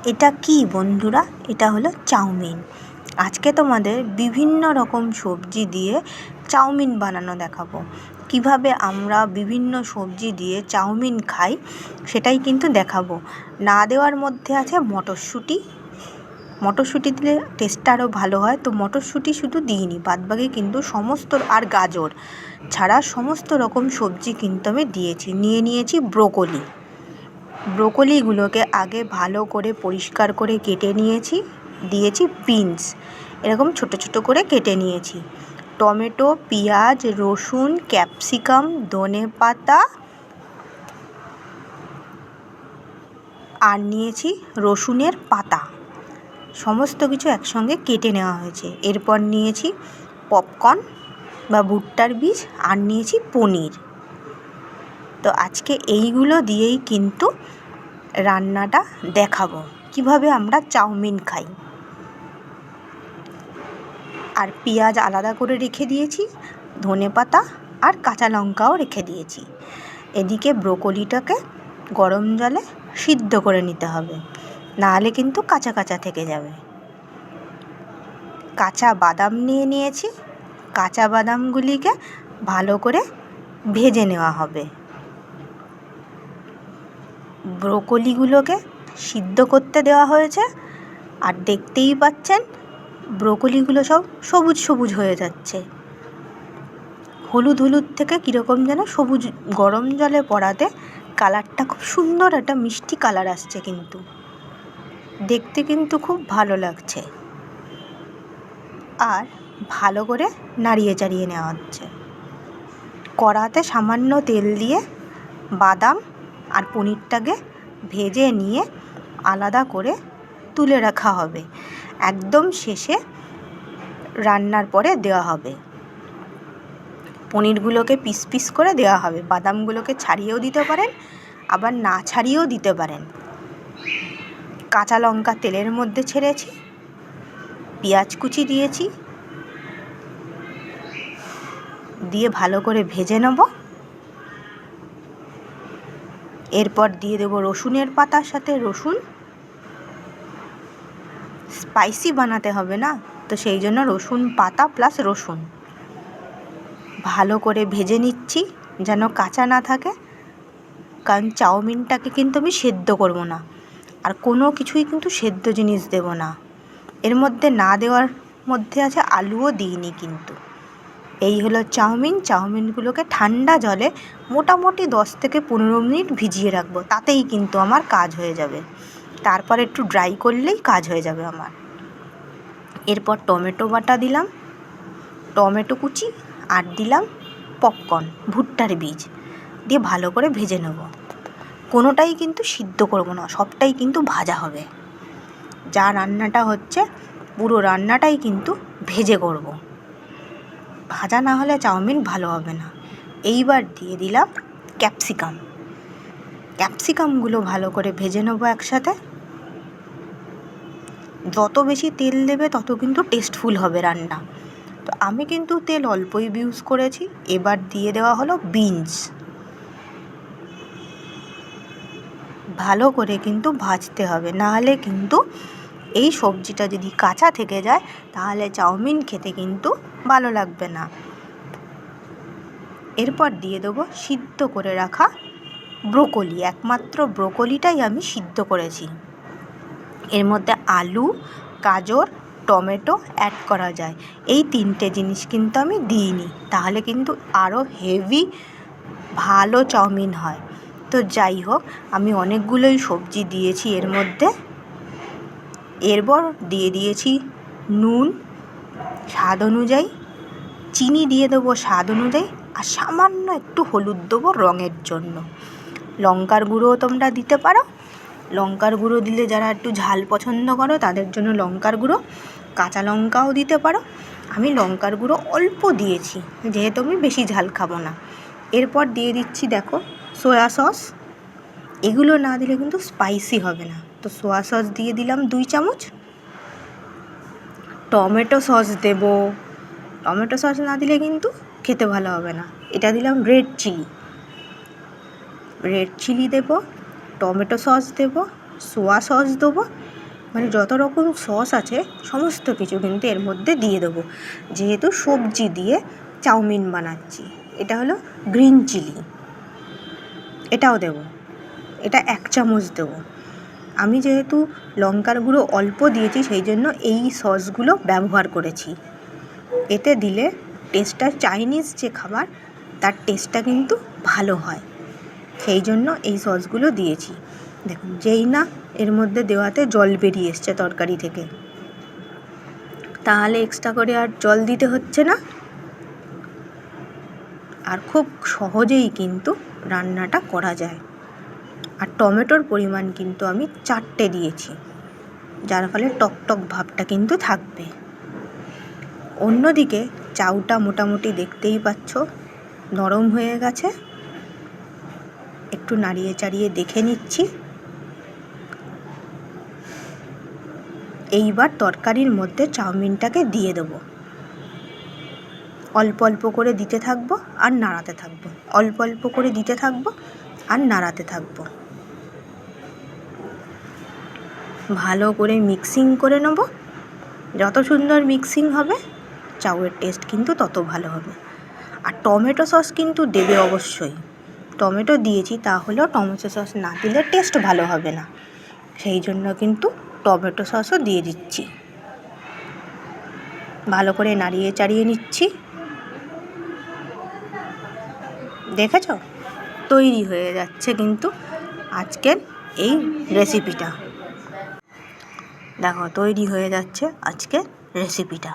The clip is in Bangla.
এটা কি বন্ধুরা? এটা হলো চাউমিন। আজকে তোমাদের বিভিন্ন রকম সবজি দিয়ে চাউমিন বানানো দেখাবো। কিভাবে আমরা বিভিন্ন সবজি দিয়ে চাউমিন খাই সেটাই কিন্তু দেখাবো। না দেওয়ার মধ্যে আছে মটরশুঁটি। মটরশুঁটি দিলে টেস্টটা আরও ভালো হয়, তো মটরশুঁটি শুধু দিইনি, বাদবাকি কিন্তু সমস্ত আর গাজর ছাড়া সমস্ত রকম সবজি কিন্তু আমি দিয়েছি। নিয়েছি ব্রোকলি। ব্রোকলিগুলোকে আগে ভালো করে পরিষ্কার করে কেটে নিয়েছি। দিয়েছি বিনস, এরকম ছোট ছোট করে কেটে নিয়েছি। টমেটো, পেঁয়াজ, রসুন, ক্যাপসিকাম, ধনেপাতা আর নিয়েছি রসুনের পাতা। সমস্ত কিছু একসঙ্গে কেটে নেওয়া হয়েছে। এরপর নিয়েছি পপকর্ন বা ভুট্টার বীজ আর নিয়েছি পনির। তো আজকে এইগুলো দিয়েই কিন্তু রান্নাটা দেখাবো, কিভাবে আমরা চাউমিন খাই। আর পেঁয়াজ আলাদা করে রেখে দিয়েছি, ধনেপাতা আর কাঁচা লঙ্কাও রেখে দিয়েছি। এদিকে ব্রোকলিটাকে গরম জলে সিদ্ধ করে নিতে হবে, নাহলে কিন্তু কাঁচা কাঁচা থেকে যাবে। কাঁচা বাদাম নিয়েছি। কাঁচা বাদামগুলিকে ভালো করে ভেজে নেওয়া হবে। ব্রোকলিগুলোকে সিদ্ধ করতে দেওয়া হয়েছে, আর দেখতেই পাচ্ছেন ব্রোকলিগুলো সব সবুজ সবুজ হয়ে যাচ্ছে। হলুদ হলুদ থেকে কীরকম যেন সবুজ, গরম জলে পড়াতে কালারটা খুব সুন্দর একটা মিষ্টি কালার আসছে, কিন্তু দেখতে কিন্তু খুব ভালো লাগছে। আর ভালো করে নাড়িয়ে চাড়িয়ে নেওয়া হচ্ছে। কড়াতে সামান্য তেল দিয়ে বাদাম আর পনিরটাকে ভেজে নিয়ে আলাদা করে তুলে রাখা হবে। একদম শেষে রান্নার পরে দেওয়া হবে। পনিরগুলোকে পিস পিস করে দেওয়া হবে। বাদামগুলোকে ছাড়িয়েও দিতে পারেন, আবার না ছাড়িয়েও দিতে পারেন। কাঁচা লঙ্কা তেলের মধ্যে ছেড়েছি, পেঁয়াজ কুচি দিয়েছি, দিয়ে ভালো করে ভেজে নেব। এরপর দিয়ে দেবো রসুনের পাতার সাথে রসুন। স্পাইসি বানাতে হবে না, তো সেই জন্য রসুন পাতা প্লাস রসুন ভালো করে ভেজে নিচ্ছি, যেন কাঁচা না থাকে। কারণ চাউমিনটাকে কিন্তু আমি সেদ্ধ করব না, আর কোনো কিছুই কিন্তু সেদ্ধ জিনিস দেব না। এর মধ্যে না দেওয়ার মধ্যে আছে আলুও দিইনি কিন্তু। এই হলো চাউমিন। চাউমিনগুলোকে ঠান্ডা জলে মোটামুটি 10 থেকে 15 মিনিট ভিজিয়ে রাখবো, তাতেই কিন্তু আমার কাজ হয়ে যাবে। তারপর একটু ড্রাই করলেই কাজ হয়ে যাবে আমার। এরপর টমেটো বাটা দিলাম, টমেটো কুচি, আর দিলাম পপকর্ন, ভুট্টার বীজ দিয়ে ভালো করে ভেজে নেব। কোনোটাই কিন্তু সিদ্ধ করব না, সবটাই কিন্তু ভাজা হবে। যা রান্নাটা হচ্ছে পুরো রান্নাটাই কিন্তু ভেজে করব, ভাজা না হলে চাউমিন ভালো হবে না। এইবার দিয়ে দিলাম ক্যাপসিকাম। ক্যাপসিকামগুলো ভালো করে ভেজে নেবো একসাথে। যত বেশি তেল দেবে তত কিন্তু টেস্টফুল হবে রান্না, তো আমি কিন্তু তেল অল্পই ইউজ করেছি। এবার দিয়ে দেওয়া হলো বিনস। ভালো করে কিন্তু ভাজতে হবে, নাহলে কিন্তু এই সবজিটা যদি কাঁচা থেকে যায় তাহলে চাউমিন খেতে কিন্তু ভালো লাগবে না। এরপর দিয়ে দেবো সিদ্ধ করে রাখা ব্রোকলি। একমাত্র ব্রোকলিটাই আমি সিদ্ধ করেছি। এর মধ্যে আলু, গাজর, টমেটো অ্যাড করা যায়। এই 3টে জিনিস কিন্তু আমি দিইনি, তাহলে কিন্তু আরও হেভি ভালো চাউমিন হয়। তো যাই হোক, আমি অনেকগুলোই সবজি দিয়েছি এর মধ্যে। এরপর দিয়ে দিয়েছি নুন স্বাদ অনুযায়ী, চিনি দিয়ে দেবো স্বাদ অনুযায়ী, আর সামান্য একটু হলুদ দেবো রঙের জন্য। লঙ্কার গুঁড়োও তোমরা দিতে পারো। লঙ্কার গুঁড়ো দিলে যারা একটু ঝাল পছন্দ করো তাদের জন্য লঙ্কার গুঁড়ো, কাঁচা লঙ্কাও দিতে পারো। আমি লঙ্কার গুঁড়ো অল্প দিয়েছি, যেহেতু আমি বেশি ঝাল খাবো না। এরপর দিয়ে দিচ্ছি দেখো সয়া সস। এগুলো না দিলে কিন্তু স্পাইসি হবে না, তো সয়া সস দিয়ে দিলাম 2 চামচ। টমেটো সস দেব, টমেটো সস না দিলে কিন্তু খেতে ভালো হবে না। এটা দিলাম রেড চিলি দেব, টমেটো সস দেব, সোয়া সস দেবো, মানে যত রকম সস আছে সমস্ত কিছু কিন্তু এর মধ্যে দিয়ে দেবো, যেহেতু সবজি দিয়ে চাউমিন বানাচ্ছি। এটা হলো গ্রিন চিলি, এটাও দেবো, এটা 1 চামচ দেবো। আমি যেহেতু লঙ্কার গুঁড়ো অল্প দিয়েছি সেই জন্য এই সসগুলো ব্যবহার করেছি। এতে দিলে টেস্টটা, চাইনিজ যে খাবার তার টেস্টটা কিন্তু ভালো হয়, সেই জন্য এই সসগুলো দিয়েছি। দেখুন, যেই না এর মধ্যে দেওয়াতে জল বেরিয়ে এসছে তরকারি থেকে, তাহলে এক্সট্রা করে আর জল দিতে হচ্ছে না, আর খুব সহজেই কিন্তু রান্নাটা করা যায়। আর টমেটোর পরিমাণ কিন্তু আমি 4টে দিয়েছি, যার ফলে টকটক ভাবটা কিন্তু থাকবে। অন্যদিকে চাউটা মোটামুটি দেখতেই পাচ্ছ নরম হয়ে গেছে, একটু নাড়িয়ে চাড়িয়ে দেখে নিচ্ছি। এইবার তরকারির মধ্যে চাউমিনটাকে দিয়ে দেবো, অল্প অল্প করে দিতে থাকবো আর নাড়াতে থাকবো, অল্প অল্প করে দিতে থাকবো আর নাড়াতে থাকবো। ভালো করে মিক্সিং করে নেব। যত সুন্দর মিক্সিং হবে চাউয়ের টেস্ট কিন্তু তত ভালো হবে। আর টমেটো সস কিন্তু দেবে অবশ্যই, টমেটো দিয়েছি, তাহলেও টমেটো সস না দিলে টেস্ট ভালো হবে না, সেই জন্য কিন্তু টমেটো সসও দিয়ে দিচ্ছি। ভালো করে নাড়িয়ে চাড়িয়ে নিচ্ছি। দেখেছ, তৈরি হয়ে যাচ্ছে কিন্তু আজকের এই রেসিপিটা। দেখো, তৈরি হয়ে যাচ্ছে আজকের রেসিপিটা।